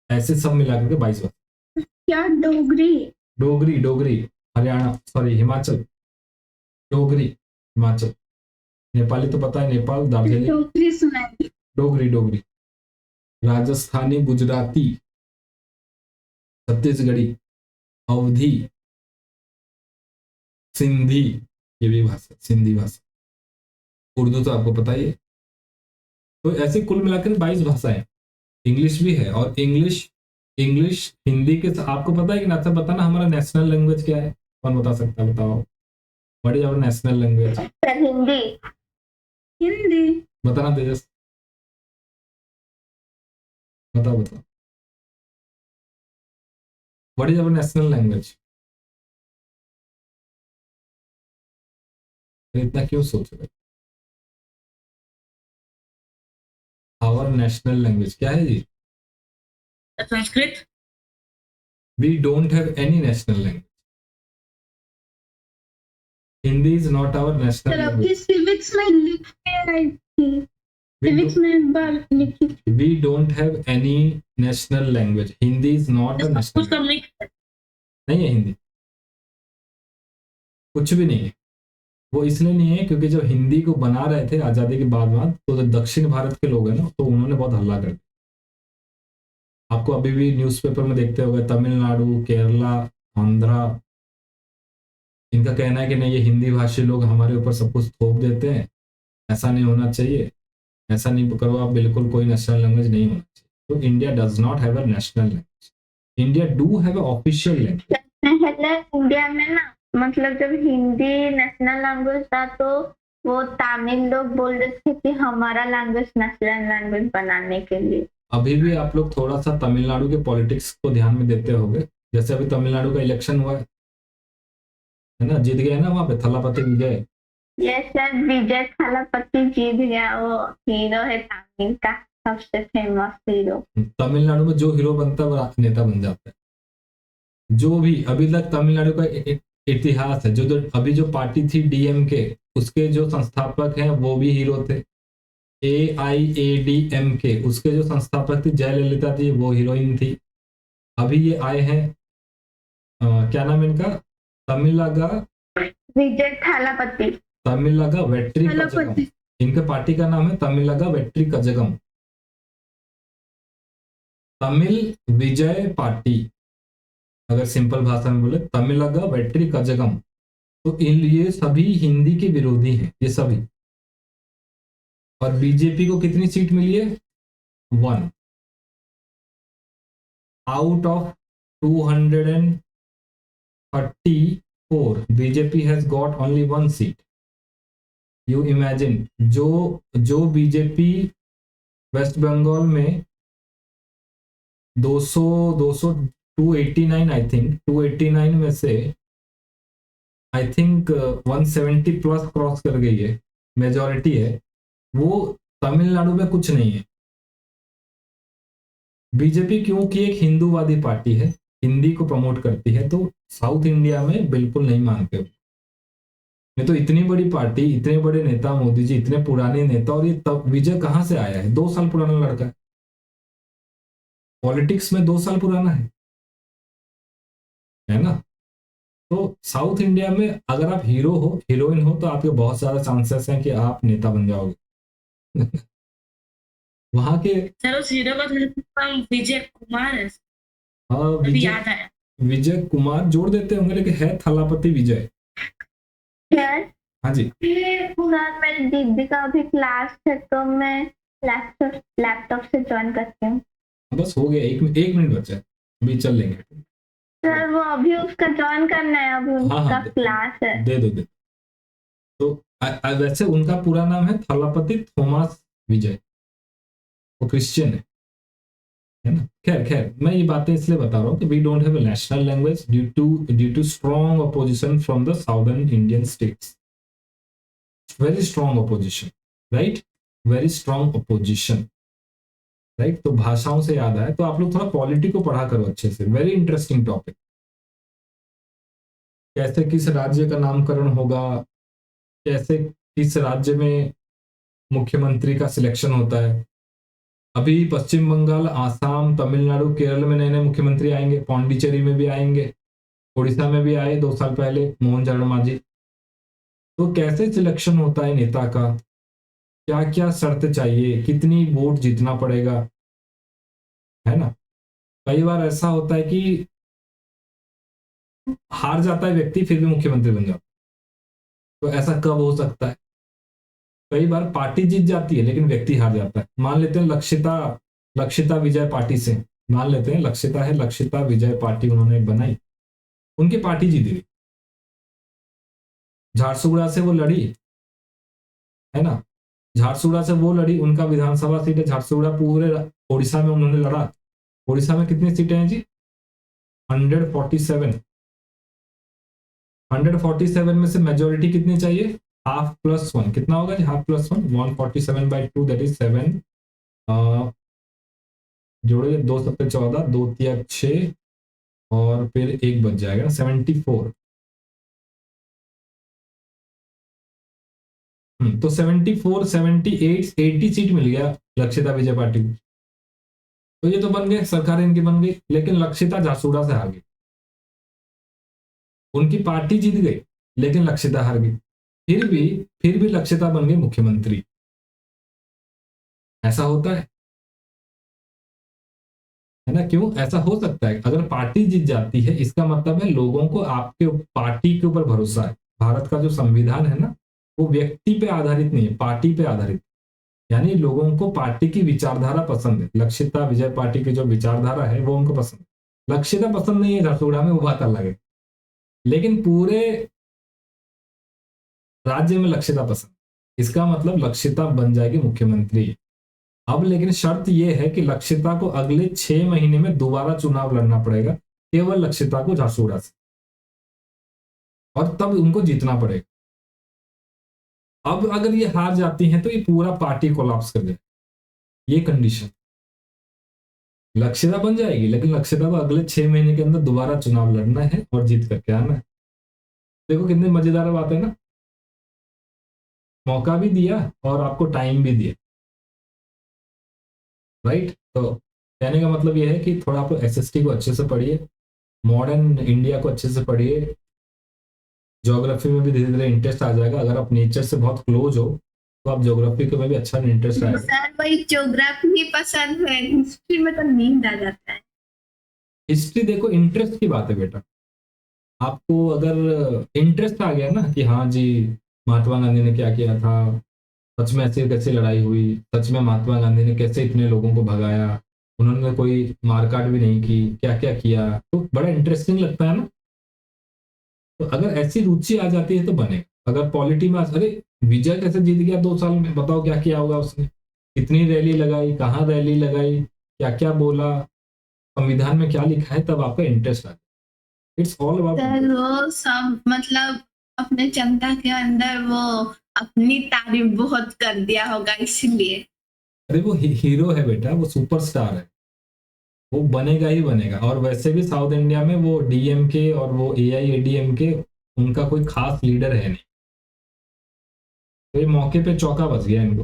Speaker 1: ऐसे सब मिलाकर के 22 भाषा।
Speaker 3: क्या डोगरी?
Speaker 1: डोगरी, डोगरी हरियाणा, सॉरी हिमाचल, डोगरी हिमाचल, नेपाली तो पता है, नेपाल, दार्जिलिंग।
Speaker 3: डोगरी सुनाई।
Speaker 1: डोगरी, डोगरी राजस्थानी, गुजराती, छत्तीसगढ़ी, अवधी, सिंधी, ये भी भाषा, सिंधी भाषा, उर्दू तो आपको पता ही है। तो ऐसे कुल मिलाकर 22 भाषाएं, इंग्लिश भी है। और इंग्लिश, इंग्लिश हिंदी के आपको पता है कि ना? बताना हमारा नेशनल लैंग्वेज क्या है, कौन बता सकता है? बताओ, what is our national language?
Speaker 2: Sir Hindi.
Speaker 3: Hindi.
Speaker 1: बताना तेजस, बताओ बताओ, what is our national language? इतना क्यों सोच रहे? आवर नेशनल लैंग्वेज क्या है जी?
Speaker 3: Sanskrit.
Speaker 1: We don't have any national language, Hindi is not our national
Speaker 3: sir
Speaker 1: language.
Speaker 3: आपकी सिविक्स में लिख के आई थी, सिविक्स में एक बार लिखी थी।
Speaker 1: We don't have any national language. Hindi is not a national
Speaker 3: कुछ कम
Speaker 1: language.
Speaker 3: नहीं।
Speaker 1: नहीं है हिंदी, कुछ भी नहीं है। वो इसलिए नहीं है क्योंकि जब हिंदी को बना रहे थे आजादी के बाद तो जो दक्षिण भारत के लोग हैं ना, तो उन्होंने बहुत हल्ला कर दिया। आपको अभी भी न्यूज़पेपर में देखते होंगे, तमिलनाडु, केरला, आंध्रा, इनका कहना है कि नहीं, ये हिंदी भाषी लोग हमारे ऊपर सब कुछ थोप देते हैं, ऐसा नहीं होना चाहिए, ऐसा नहीं करो आप, बिल्कुल कोई नेशनल लैंग्वेज नहीं होना चाहिए। तो India does not have a national language, India do have a official language.
Speaker 2: पहले इंडिया में ना मतलब जब हिंदी नेशनल लैंग्वेज था तो वो तमिल लोग बोल रहे थे कि हमारा लैंग्वेज नेशनल लैंग्वेज बनाने के लिए।
Speaker 1: अभी भी आप लोग थोड़ा सा तमिलनाडु के पॉलिटिक्स को ध्यान में देते होंगे, जैसे अभी तमिलनाडु का इलेक्शन हुआ है ना, जीत गए ना वहां पे थलापति विजय।
Speaker 2: ये सर विजय थालापति जीत गया, वो हीरो है तमिल का सबसे फेमस हीरो।
Speaker 1: तमिलनाडु में जो हीरो बनता है वो नेता बन जाता है। जो भी अभी तक तमिलनाडु का इतिहास है। जो अभी जो पार्टी थी डीएमके, उसके जो संस्थापक हैं वो भी हीरो थे। AIADMK, उसके जो संस्थापक थी जयललिता जी, वो हीरोइन थी। अभी ये आए हैं, क्या नाम है इनका, तमिलगा
Speaker 2: विजय थालापति।
Speaker 1: तमिलगा वेट्री कजगम।
Speaker 3: थालापति।
Speaker 1: इनके पार्टी का नाम है तमिलगा वेट्री कजगम, तमिल विजय पार्टी। अगर सिंपल भाषा में बोले तमिलगा वेट्री कजगम। तो ये सभी हिंदी के विरोधी हैं, ये सभी। और बीजेपी को कितनी सीट मिली है? 1 out of 234 BJP has got only 1 seat. You imagine, जो बीजेपी वेस्ट बंगाल में 289 आई थिंक 289 में से आई थिंक 170 प्लस क्रॉस कर गई है, मेजॉरिटी है। वो तमिलनाडु में कुछ नहीं है। बीजेपी क्योंकि एक हिंदूवादी पार्टी है, हिंदी को प्रमोट करती है, तो साउथ इंडिया में बिल्कुल नहीं मानते। नहीं तो इतनी बड़ी पार्टी, इतने बड़े नेता मोदी जी, इतने पुराने नेता, और ये तब विजय कहां से आया है? 2 साल पुराना लड़का है, पॉलिटिक्स में 2 साल पुराना है ना। तो साउथ इंडिया में अगर आप हीरो हो, हीरोइन हो, तो आपके बहुत ज्यादा चांसेस हैं कि आप नेता बन जाओगे। वहां के
Speaker 4: सर उस हीरो का नाम विजय कुमार है,
Speaker 1: हाँ,
Speaker 4: अभी याद आया।
Speaker 1: विजय कुमार जोड़ देते होंगे, लेकिन है थलापति विजय।
Speaker 2: सर
Speaker 1: हाँ जी,
Speaker 2: सर मेरी दीदी का अभी क्लास है तो मैं लैपटॉप से ज्वाइन करती हूँ।
Speaker 1: बस हो गया, एक मिनट बचा है, अभी चल लेंगे।
Speaker 2: सर वो अभी उसका ज्वाइन करना है, अभी
Speaker 1: हाँ,
Speaker 2: उसका
Speaker 1: हाँ,
Speaker 2: क्लास है।
Speaker 1: दे दो। तो वैसे उनका पूरा नाम है थलापति थॉमस विजय, वो क्रिश्चियन है ना। खैर मैं ये बातें इसलिए बता रहा हूँ कि we don't have a national language due to strong opposition from the southern Indian states. Very strong opposition, right, very strong opposition, right. तो भाषाओं से याद आया, तो आप लोग थोड़ा पॉलिटी को पढ़ा करो अच्छे से, वेरी इंटरेस्टिंग टॉपिक। कैसे किस राज्य का नामकरण होगा, कैसे किस राज्य में मुख्यमंत्री का सिलेक्शन होता है। अभी पश्चिम बंगाल, आसाम, तमिलनाडु, केरल में नए नए मुख्यमंत्री आएंगे, पौंडीचेरी में भी आएंगे, उड़ीसा में भी आए 2 साल पहले मोहन मांझी। तो कैसे सिलेक्शन होता है नेता का, क्या क्या शर्त चाहिए, कितनी वोट जीतना पड़ेगा, है ना। कई बार ऐसा होता है कि हार जाता है व्यक्ति फिर भी मुख्यमंत्री बन जाता है, तो ऐसा कब हो सकता है? कई बार पार्टी जीत जाती है लेकिन व्यक्ति हार जाता है। मान लेते हैं लक्षिता विजय पार्टी से, मान लेते हैं लक्षिता विजय पार्टी उन्होंने बनाई, उनकी पार्टी जीत गई। झारसुगुड़ा से वो लड़ी, है ना, झारसुगुड़ा से वो लड़ी, उनका विधानसभा सीट है झारसुगुड़ा। पूरे उड़ीसा में उन्होंने लड़ा। उड़ीसा में कितनी सीटें हैं जी? 147। 147 में से मेजोरिटी कितनी चाहिए? हाफ प्लस 1, कितना होगा जी? Half plus 1, 147/2 that is 7। जोड़िए 2 7 14, 2 3 6 और फिर 1 बच जाएगा 74। तो 74, 78, 80 सीट मिल गया लक्षिता विजय पार्टी को। तो ये तो बन गए, सरकार इनकी बन गई, लेकिन लक्षिता झारसुगुड़ा से हार गई। उनकी पार्टी जीत गई लेकिन लक्षिता हार गई। फिर भी लक्षिता बन गई मुख्यमंत्री। ऐसा होता है ना। क्यों ऐसा हो सकता है? अगर पार्टी जीत जाती है इसका मतलब है लोगों को आपके पार्टी के ऊपर भरोसा है। भारत का जो संविधान है ना, वो व्यक्ति पे आधारित नहीं है, पार्टी पे आधारित। यानी लोगों को पार्टी की विचारधारा पसंद है। लक्षिता विजय पार्टी की जो विचारधारा है वो उनको पसंद है। लक्षिता पसंद नहीं है झारसुगुड़ा में, वो बात अलग है, लेकिन पूरे राज्य में लक्षिता पसंद। इसका मतलब लक्षिता बन जाएगी मुख्यमंत्री। अब लेकिन शर्त यह है कि लक्षिता को अगले 6 महीने में दोबारा चुनाव लड़ना पड़ेगा, केवल लक्षिता को झारसुगुड़ा से, और तब उनको जीतना पड़ेगा। अब अगर ये हार जाती हैं तो ये पूरा पार्टी कोलैप्स कर देगा, ये कंडीशन। लक्षिता बन जाएगी लेकिन लक्षिता को अगले 6 महीने के अंदर दोबारा चुनाव लड़ना है और जीत करके आना है। देखो कितनी मजेदार बात है ना, मौका भी दिया और आपको टाइम भी दिया, राइट। तो कहने का मतलब यह है कि थोड़ा आप एसएसटी को अच्छे से पढ़िए, मॉडर्न इंडिया को अच्छे से पढ़िए, ज्योग्राफी में भी धीरे धीरे इंटरेस्ट आ जाएगा। अगर आप नेचर से बहुत क्लोज हो तो आप ज्योग्राफी में भी अच्छा इंटरेस्ट आएगा।
Speaker 3: सर वही ज्योग्राफी पसंद है, हिस्ट्री में तो नींद आ जाता है।
Speaker 1: हिस्ट्री देखो इंटरेस्ट की बात है बेटा, आपको अगर इंटरेस्ट आ गया ना कि हाँ जी महात्मा गांधी ने क्या किया था, सच में ऐसी कैसे लड़ाई हुई, सच में महात्मा गांधी ने कैसे इतने लोगों को भगाया, उन्होंने कोई मारकाट भी नहीं की, क्या क्या किया, तो बड़ा इंटरेस्टिंग लगता है ना। तो अगर ऐसी रुचि आ जाती है तो बनेगा। अगर पॉलिटी में अरे विजय कैसे जीत गया 2 साल में, बताओ क्या किया होगा उसने, कितनी रैली लगाई, कहाँ रैली लगाई, क्या क्या बोला, संविधान में क्या लिखा है, तब आपका इंटरेस्ट आ जाए। It's all about.
Speaker 3: सर वो सब मतलब अपने जनता के अंदर वो अपनी तारीफ बहुत कर दिया होगा इसलिए।
Speaker 1: अरे वो हीरो है बेटा, वो सुपरस्टार है, वो बनेगा ही बनेगा। और वैसे भी साउथ इंडिया में वो डीएमके और वो एआईएडीएमके उनका कोई खास लीडर है नहीं, तो ये मौके पे चौका बच गया इनको।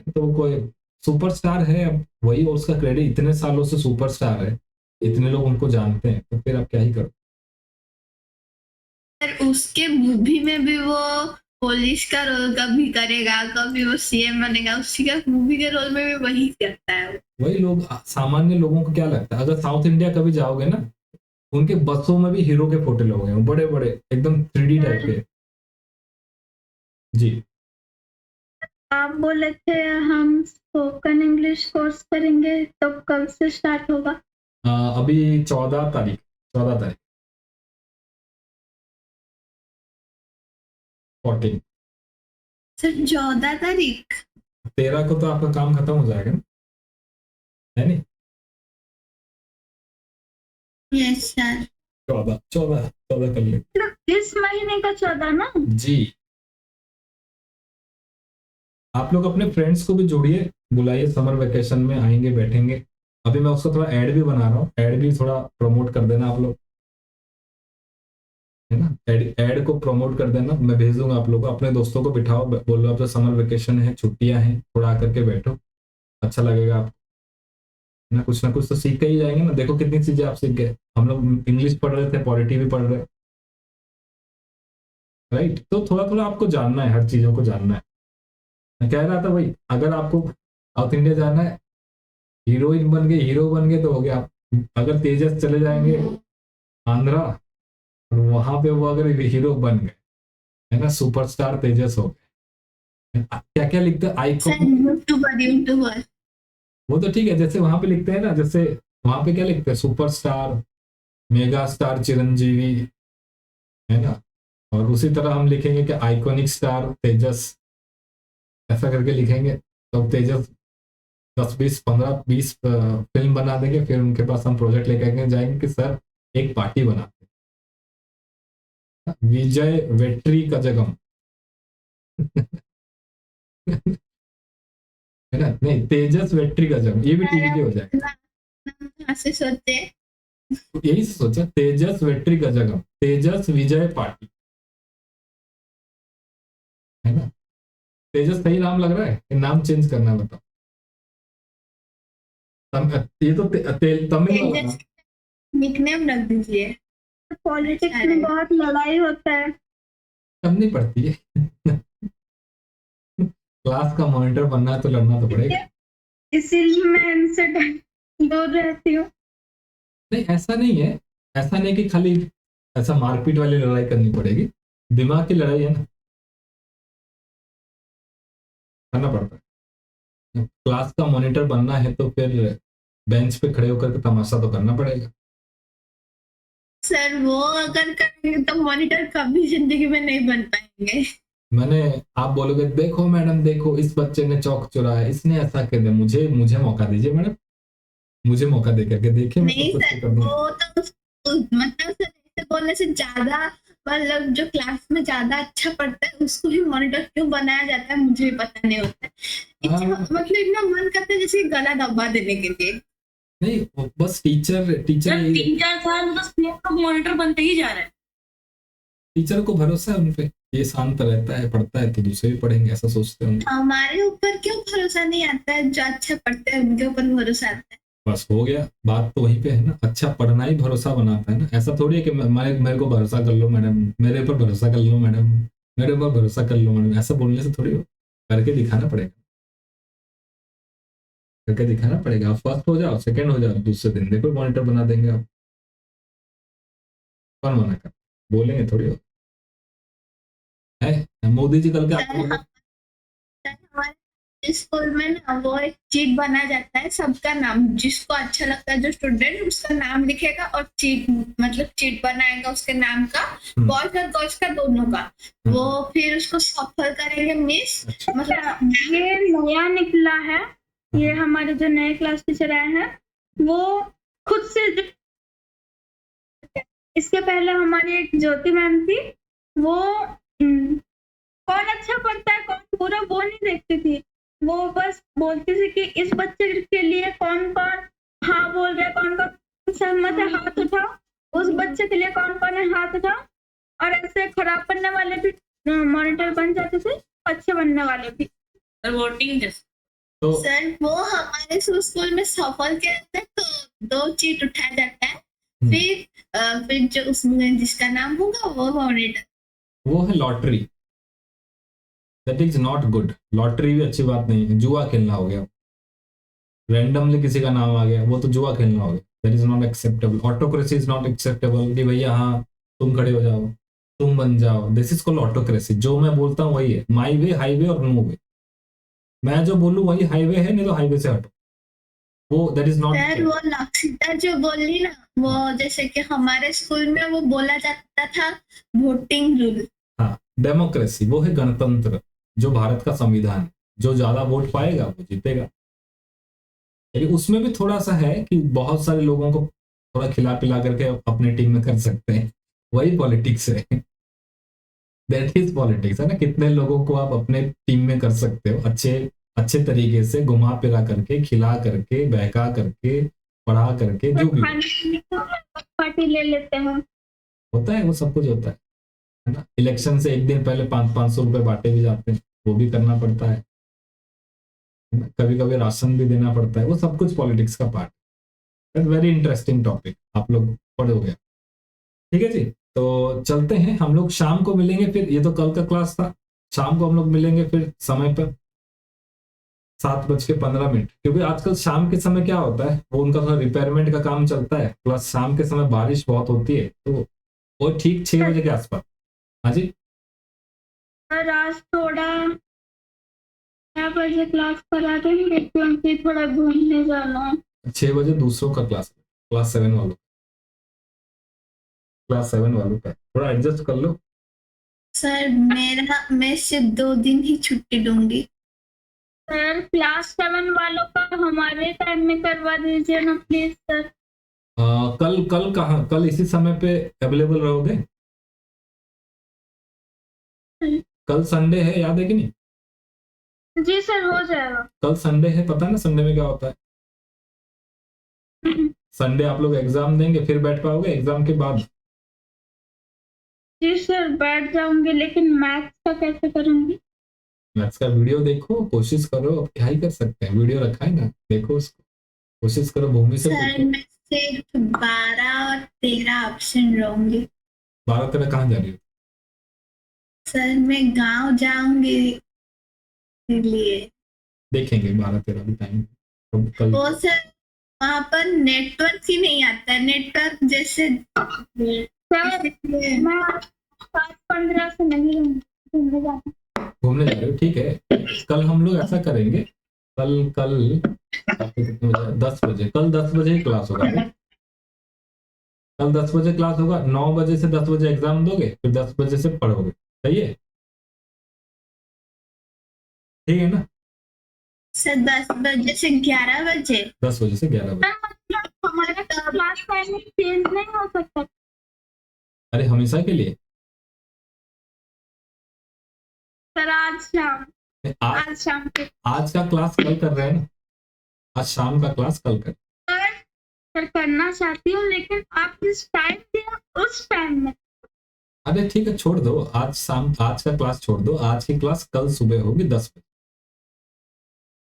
Speaker 1: तो कोई सुपरस्टार है, अब वही और उसका क्रेडिट, इतने सालों से सुपरस्टार है, इतने लोग उनको जानते हैं, तो फिर आप क्या ही करो।
Speaker 3: सर उसके मूवी में भी वो पुलिस का रोल कभी करेगा, कभी वो सीएम बनेगा, उसी का मूवी के रोल में भी वही करता है।
Speaker 1: वही लोग, सामान्य लोगों को क्या लगता है, अगर साउथ इंडिया कभी जाओगे ना, उनके बसों में भी हीरो के फोटो लगे हैं, बड़े बड़े एकदम 3D टाइप के। जी
Speaker 3: आप बोले थे हम स्पोकन इंग्लिश कोर्स करेंगे, तो कब से स्टार्ट होगा?
Speaker 1: अभी 14 तारीख 14
Speaker 3: सर 14 तारीख?
Speaker 1: 13 को तो आपका काम खत्म हो जाएगा ना, है नहीं?
Speaker 3: Yes sir.
Speaker 1: 14 कर ले।
Speaker 3: इस महीने का 14 ना?
Speaker 1: जी आप लोग अपने फ्रेंड्स को भी जोड़िए, बुलाइए, समर वेकेशन में आएंगे, बैठेंगे। अभी मैं उसका थोड़ा ऐड भी बना रहा हूँ, ऐड भी थोड़ा प्रमोट कर देना आप लोग, है ना। ऐड को प्रमोट कर देना, मैं भेज दूंगा आप लोग को, अपने दोस्तों को बिठाओ, बोलो अब तो समर वेकेशन है, छुट्टियां हैं, थोड़ा आकर के बैठो, अच्छा लगेगा आपको, ना कुछ तो सीख के ही जाएंगे ना। देखो कितनी चीजें आप सीख गए, हम लोग इंग्लिश पढ़ रहे थे, पॉलिटी भी पढ़ रहे, राइट। तो थोड़ा थोड़ा आपको जानना है, हर चीजों को जानना है। मैं कह रहा था भाई, अगर आपको साउथ इंडिया जाना है, हीरोइन बन गए, हीरो बन गए तो हो गया। अगर तेजस चले जाएंगे आंध्रा, और वहां पे वो अगर हीरो बन गए, है ना, सुपरस्टार तेजस हो गए, क्या क्या लिखते हैं आइकॉन,
Speaker 3: यूट्यूबर।
Speaker 1: वो तो ठीक है, जैसे वहां पे लिखते हैं ना, जैसे वहां पे क्या लिखते हैं, सुपरस्टार, मेगा स्टार चिरंजीवी, है ना। और उसी तरह हम लिखेंगे कि आइकॉनिक स्टार तेजस, ऐसा करके लिखेंगे, तो तेजस 10 20 15 20 फिल्म बना देंगे। फिर उनके पास हम प्रोजेक्ट लेकर जाएंगे कि सर एक पार्टी बनाते हैं, विजय वेट्री का जगम है ना, नहीं तेजस वेट्री का जगम, ये भी टीवी पे हो जाए।
Speaker 3: से सोचते
Speaker 1: यही से सोचा, तेजस वेट्री का जगम, तेजस विजय पार्टी, है ना। तेजस सही नाम लग रहा है, नाम चेंज करना है, बताओ। ये तो तमिल वाला नाम,
Speaker 3: निकनेम रख दीजिए। पॉलिटिक्स में बहुत लड़ाई होता है,
Speaker 1: तब नहीं पड़ती है क्लास का मॉनिटर बनना है तो लड़ना तो पड़ेगा।
Speaker 3: इसीलिए मैं इनसे दूर रहती हूँ।
Speaker 1: नहीं ऐसा नहीं है, ऐसा नहीं कि खाली ऐसा मारपीट वाली लड़ाई करनी पड़ेगी, दिमाग की लड़ाई है ना, करना पड़ता है। क्लास का मॉनिटर बनना है तो फिर बेंच पे खड़े होकर के तमाशा तो करना पड़ेगा।
Speaker 3: सर वो अगर करेंगे तो मॉनिटर कभी जिंदगी में नहीं बन पाएंगे।
Speaker 1: मैंने, आप बोलोगे देखो मैडम देखो, इस बच्चे ने चौक चुराया, इसने ऐसा कर दिया, मुझे मौका दीजिए मैडम, मुझे मौका दे करके देखिए,
Speaker 3: नहीं सर, वो तो मतलब सर ऐसे बोलने से ज्यादा, मतलब जो क्लास में ज्यादा अच्छा पढ़ता है उसको ही मॉनिटर क्यों बनाया जाता है मुझे भी पता नहीं होता है। मतलब इतना मन करता है जैसे गला दबा देने के लिए।
Speaker 1: नहीं बस टीचर
Speaker 4: 3-4 साल बस मॉनिटर बनते ही जा रहे हैं।
Speaker 1: टीचर को भरोसा है उन पे, ये शांत रहता है, पढ़ता है तो दूसरे भी पढ़ेंगे, ऐसा सोचते होंगे।
Speaker 3: हमारे ऊपर क्यों भरोसा नहीं आता है? जो अच्छा पढ़ते हैं उनके ऊपर भरोसा आता है।
Speaker 1: बस हो गया, बात तो वहीं पे है ना। अच्छा पढ़ना ही भरोसा बनाता है ना। ऐसा थोड़ी है कि मेरे को भरोसा कर लो मैडम, मेरे ऊपर भरोसा कर लो मैडम, मेरे ऊपर भरोसा कर लो मैडम, ऐसा बोलने से थोड़ी हो। करके दिखाना पड़ेगा, करके दिखाना पड़ेगा। आप फर्स्ट हो जाओ, सेकंड हो जाओ, दूसरे दिन देखो मॉनिटर बना देंगे आप। कौन मना कर, बोलेंगे थोड़ी हो है। मोदी जी कल के आपको
Speaker 3: हमारे स्कूल में ना वो एक चीट बनाया जाता है, सबका नाम जिसको अच्छा लगता है जो स्टूडेंट उसका नाम लिखेगा और चीट मतलब चीट बनाएगा उसके नाम का, बॉयज और गर्ल्स का दोनों का। वो फिर उसको सफल करेंगे मिस।
Speaker 1: अच्छा,
Speaker 3: मतलब
Speaker 2: ये नया निकला है, ये हमारे जो नए क्लास टीचर आए हैं वो खुद से इसके पहले हमारी एक ज्योति मैम थी, वो कौन अच्छा पढ़ता है कौन बुरा वो नहीं देखती थी, वो बस बोलती थी कि इस बच्चे के लिए कौन कौन हाँ बोल रहा है, कौन कौन सहमत है हाथ उठाओ, उस बच्चे के लिए कौन कौन है हाथ उठाओ। और ऐसे खराब पढ़ने वाले भी मॉनिटर बन जाते थे, अच्छे बनने वाले भी।
Speaker 4: वोटिंग जैसे
Speaker 1: तो
Speaker 3: सर वो हमारे स्कूल में सफल के अंदर तो 2 चीट उठाया जाता है, फिर जो उसमें जिसका नाम होगा वो मॉनिटर।
Speaker 1: वो है lottery, that is not good. Lottery भी अच्छी बात नहीं है, जुआ खेलना हो गया। रैंडमली किसी का नाम आ गया, वो तो जुआ खेलना हो गया। That is not acceptable. Autocracy is not acceptable कि भैया हाँ तुम खड़े हो जाओ, तुम बन जाओ। This is called autocracy. जो मैं बोलता हूँ वही है, माई वे, हाईवे और नो वे। मैं जो बोलूँ वही हाईवे है, नहीं तो हाईवे से हटो। वो दैट इज नॉट।
Speaker 3: सर वो लक्षिता जो बोली ना, वो जैसे कि हमारे स्कूल में वो बोला जाता था वोटिंग रूल।
Speaker 1: हाँ, डेमोक्रेसी वो है गणतंत्र, जो भारत का संविधान है। जो ज्यादा वोट पाएगा वो जीतेगा। लेकिन उसमें भी थोड़ा सा है कि बहुत सारे लोगों को थोड़ा खिला पिला करके अपने टीम में कर सकते हैं, वही पॉलिटिक्स है। दैट इज पॉलिटिक्स है ना। कितने लोगों को आप अपने टीम में कर सकते हो अच्छे अच्छे तरीके से, घुमा फिरा करके, खिला करके, बहका करके, पढ़ा करके, जो भी
Speaker 2: पार्टी ले लेते हैं।
Speaker 1: होता है वो सब कुछ होता है ना। इलेक्शन से एक दिन पहले 500 रुपए बांटे भी जाते हैं, वो भी करना पड़ता है। कभी कभी राशन भी देना पड़ता है, वो सब कुछ पॉलिटिक्स का पार्ट है। वेरी इंटरेस्टिंग टॉपिक, आप लोग पढ़ोगे। ठीक है जी, तो चलते हैं हम लोग, शाम को मिलेंगे फिर। ये तो कल का क्लास था, शाम को हम लोग मिलेंगे फिर समय पर 7:15, क्योंकि आजकल शाम के समय क्या होता है, वो उनका थोड़ा रिपेयरमेंट का काम चलता है, प्लस शाम के समय बारिश बहुत होती है, तो वो ठीक 6 बजे के आसपास। हाँ जी,
Speaker 2: और आज थोड़ा 6 बजे क्लास करा देंगे क्योंकि थोड़ा घूमने जाना है।
Speaker 1: 6 बजे दूसरों का क्लास 7 वालों, क्लास 7 वालों का थोड़ा एडजस्ट कर लो।
Speaker 3: सर मैं सिर्फ 2 दिन ही छुट्टी दूंगी।
Speaker 2: सर क्लास 7 वालों का हमारे टाइम में करवा दीजिए ना प्लीज सर।
Speaker 1: कल कहाँ, कल इसी समय पे अवेलेबल रहोगे? कल संडे है, याद है कि नहीं?
Speaker 2: जी सर हो जाएगा।
Speaker 1: कल संडे है, पता है ना संडे में क्या होता है? संडे आप लोग एग्जाम देंगे, फिर बैठ पाओगे एग्जाम के बाद?
Speaker 2: जी सर बैठ जाऊंगी, लेकिन मैथ्स का कैसे करूंगी?
Speaker 1: मैथ्स का वीडियो देखो, कोशिश करो। अब क्या ही कर सकते हैं, वीडियो रखा है ना, देखो उसको, कोशिश करो। भूमि से
Speaker 3: सर मैं सिर्फ 12 और 13 ऑप्शन रहूंगी।
Speaker 1: 12-13 कहाँ जा रही हो?
Speaker 3: सर मैं गांव जाऊंगी इसलिए।
Speaker 1: देखेंगे 12-13 भी टाइम कल।
Speaker 3: वो सर वहाँ पर नेटवर्क ही नहीं आता, नेटवर्क जैसे
Speaker 2: सर मैं 7:15 से नहीं घूमने जाना।
Speaker 1: घूमने जा रहे हो, ठीक है। कल हम लोग ऐसा करेंगे, कल आपको कितने बजे? 10 बजे। कल 10 बजे ही क्लास होगा। कल 10 बजे क्लास होगा, 9 बजे से 10 बजे एग्जाम दोगे, फिर 10 बजे से पढ़ोगे, सही है? ठीक है ना?
Speaker 3: सर 10 बजे से 11 बजे।
Speaker 1: 10 बजे से 11 बजे।
Speaker 2: मतलब हमारा क्लास टाइमिंग चेंज नहीं हो सकता?
Speaker 1: अरे हमेशा के लिए?
Speaker 2: सर आज शाम,
Speaker 1: आज
Speaker 2: आज शाम के।
Speaker 1: आज का क्लास कल कर रहे हैं ना, आज शाम का क्लास कल कर।
Speaker 2: सर करना चाहती हूँ, लेकिन आप जिस टाइम दिया उस टाइम में।
Speaker 1: अरे ठीक है, छोड़ दो, आज का क्लास छोड़ दो, आज की क्लास कल सुबह होगी 10 बजे,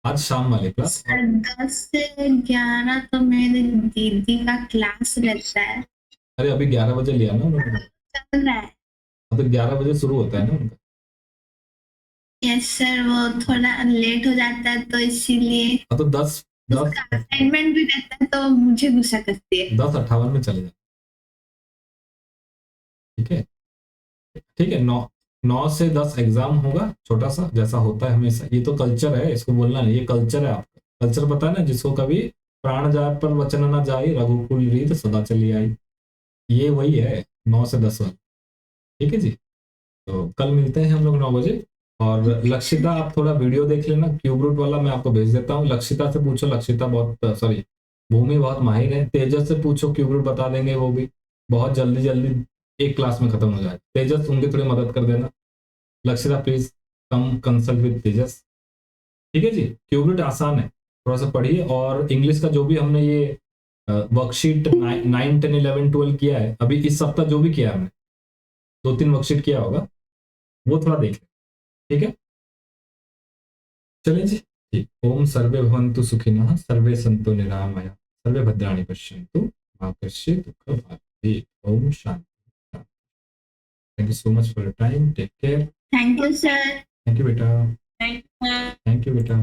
Speaker 1: आज शाम वाली क्लास।
Speaker 3: सर 10 से 11 तो मेरी दीदी का क्लास रहता है,
Speaker 1: अरे अभी 11 बजे लिया ना उन्होंने,
Speaker 3: चल रहा है।
Speaker 1: तो 11 बजे शुरू होता है ना उनका।
Speaker 3: यस सर, वो थोड़ा लेट हो जाता है तो इसीलिए
Speaker 1: हाँ, तो 10
Speaker 3: उसका असाइनमेंट भी रहता है तो मुझे गुस्सा करती है।
Speaker 1: 10:58 में चले जाए, ठीक है? ठीक है, 9 से 10 एग्जाम होगा, छोटा सा, जैसा होता है हमेशा। ये तो कल्चर है, इसको बोलना नहीं, ये कल्चर है आपका। कल्चर पता है ना, जिसको कभी प्राण जाए पर वचन न जाई, रघुकुल रीत सदा चली आई, ये वही है 9 से 10 वाला। ठीक है जी, तो कल मिलते हैं हम लोग 9 बजे। और लक्षिता, आप थोड़ा वीडियो देख लेना, क्यूब रूट वाला मैं आपको भेज देता हूँ। लक्षिता से पूछो, लक्षिता बहुत, सॉरी, भूमि बहुत माहिर है। तेजस से पूछो, क्यूब रूट बता देंगे वो भी, बहुत जल्दी जल्दी एक क्लास में खत्म हो जाए। तेजस, उनकी थोड़ी मदद कर देना। Lakshita please come consult with Tejas. ठीक है जी, क्यूब रूट आसान है, थोड़ा सा पढ़िए। और इंग्लिश का जो भी हमने ये वर्कशीट 9, 10, 11, 12 किया है, अभी इस सप्ताह जो भी किया हमने, 2-3 वर्कशीट किया होगा, वो थोड़ा देख लें। ठीक है, चलिए जी, ठीक। ओम सर्वे भवन्तु सुखिनः, सर्वे सन्तु निरामया, सर्वे भद्राणि पश्यन्तु, मा कश्चित् दुःखं भाग्येत। ओम शांति। Thank you so much for your time, take care.
Speaker 3: Thank you sir.
Speaker 1: Thank you बेटा,
Speaker 4: Thank you.
Speaker 1: थैंक यू बेटा।